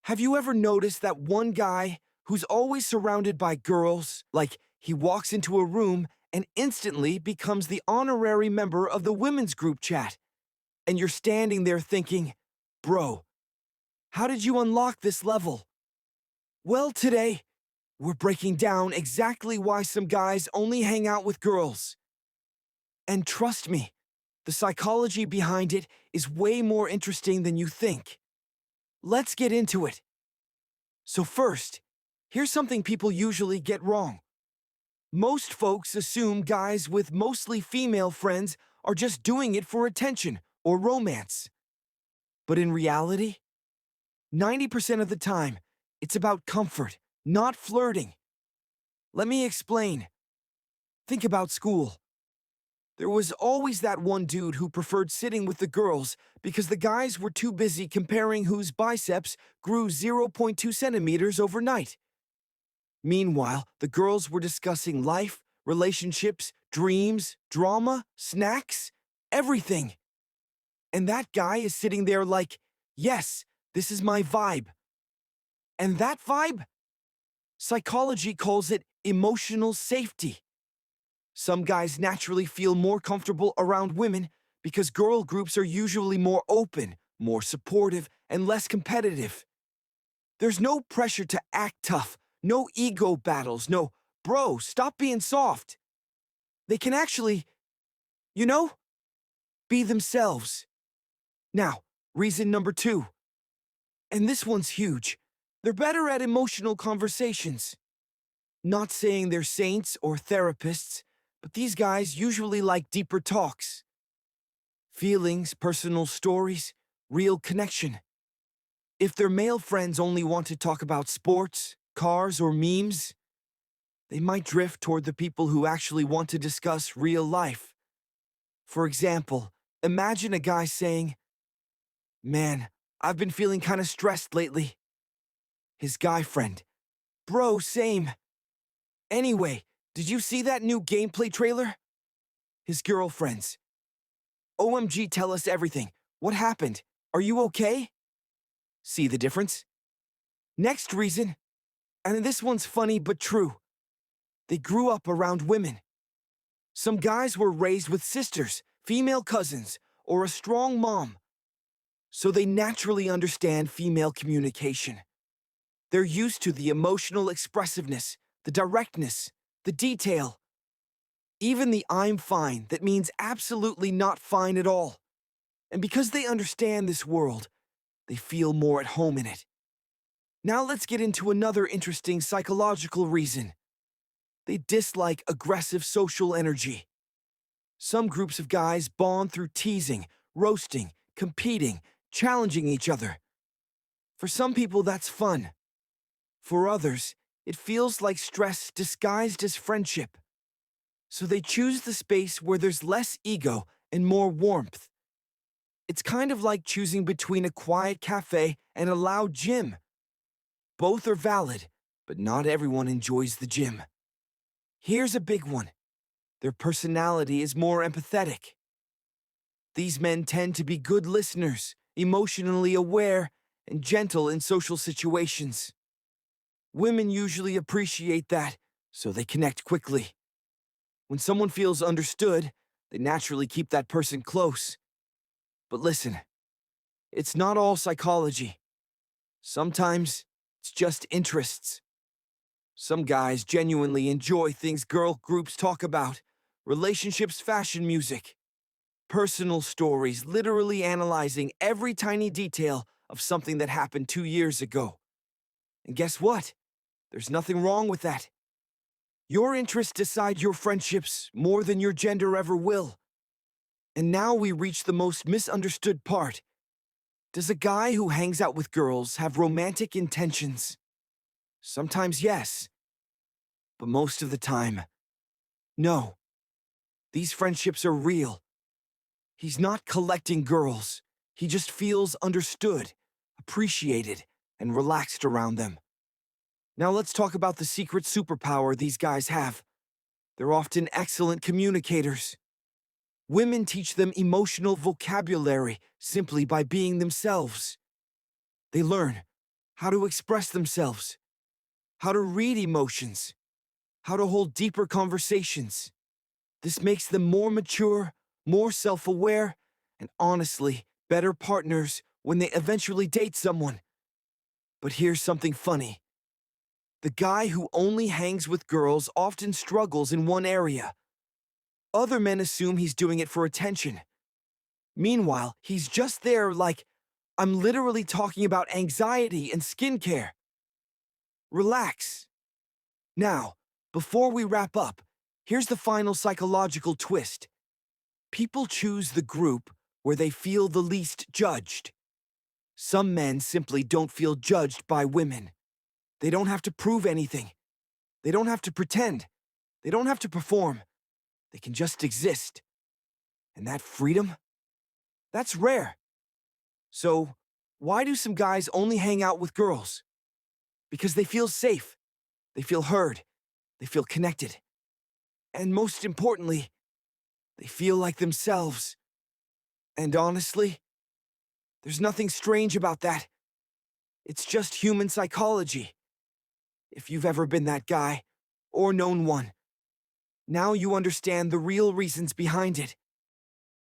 Have you ever noticed that one guy who's always surrounded by girls, like he walks into a room and instantly becomes the honorary member of the women's group chat? And you're standing there thinking, bro, how did you unlock this level? Well, today, we're breaking down exactly why some guys only hang out with girls. And trust me, the psychology behind it is way more interesting than you think. Let's get into it. So first, here's something people usually get wrong. Most folks assume guys with mostly female friends are just doing it for attention or romance. But in reality, 90% of the time, it's about comfort, not flirting. Let me explain. Think about school. There was always that one dude who preferred sitting with the girls because the guys were too busy comparing whose biceps grew zero point 0.2 centimeters overnight. Meanwhile, the girls were discussing life, relationships, dreams, drama, snacks, everything. And that guy is sitting there like, yes, this is my vibe. And that vibe? Psychology calls it emotional safety. Some guys naturally feel more comfortable around women because girl groups are usually more open, more supportive, and less competitive. There's no pressure to act tough, no ego battles, no, bro, stop being soft. They can actually, you know, be themselves. Now, reason number 2. And this one's huge. They're better at emotional conversations. Not saying they're saints or therapists, but these guys usually like deeper talks. Feelings, personal stories, real connection. If their male friends only want to talk about sports, cars, or memes, they might drift toward the people who actually want to discuss real life. For example, imagine a guy saying, "Man, I've been feeling kind of stressed lately." His guy friend, "Bro, same. Anyway, did you see that new gameplay trailer?" His girlfriends, "OMG, tell us everything. What happened? Are you okay?" See the difference? Next reason, and this one's funny but true. They grew up around women. Some guys were raised with sisters, female cousins, or a strong mom, so they naturally understand female communication. They're used to the emotional expressiveness, the directness, the detail. Even the "I'm fine" that means absolutely not fine at all. And because they understand this world, they feel more at home in it. Now let's get into another interesting psychological reason. They dislike aggressive social energy. Some groups of guys bond through teasing, roasting, competing, challenging each other. For some people, that's fun. For others, it feels like stress disguised as friendship. So they choose the space where there's less ego and more warmth. It's kind of like choosing between a quiet cafe and a loud gym. Both are valid, but not everyone enjoys the gym. Here's a big one. Their personality is more empathetic. These men tend to be good listeners, emotionally aware, and gentle in social situations. Women usually appreciate that, so they connect quickly. When someone feels understood, they naturally keep that person close. But listen, it's not all psychology. Sometimes it's just interests. Some guys genuinely enjoy things girl groups talk about: relationships, fashion, music, personal stories, literally analyzing every tiny detail of something that happened 2 years ago. And guess what? There's nothing wrong with that. Your interests decide your friendships more than your gender ever will. And now we reach the most misunderstood part. Does a guy who hangs out with girls have romantic intentions? Sometimes yes, but most of the time, no. These friendships are real. He's not collecting girls. He just feels understood, appreciated, and relaxed around them. Now let's talk about the secret superpower these guys have. They're often excellent communicators. Women teach them emotional vocabulary simply by being themselves. They learn, how to express themselves, how to read emotions, how to hold deeper conversations. This makes them more mature, more self-aware, and honestly, better partners when they eventually date someone. But here's something funny. The guy who only hangs with girls often struggles in one area. Other men assume he's doing it for attention. Meanwhile, he's just there like, I'm literally talking about anxiety and skincare. Relax. Now, before we wrap up, here's the final psychological twist. People choose the group where they feel the least judged. Some men simply don't feel judged by women. They don't have to prove anything. They don't have to pretend. They don't have to perform. They can just exist. And that freedom? That's rare. So, why do some guys only hang out with girls? Because they feel safe. They feel heard. They feel connected. And most importantly, they feel like themselves. And honestly, there's nothing strange about that. It's just human psychology. If you've ever been that guy, or known one, now you understand the real reasons behind it.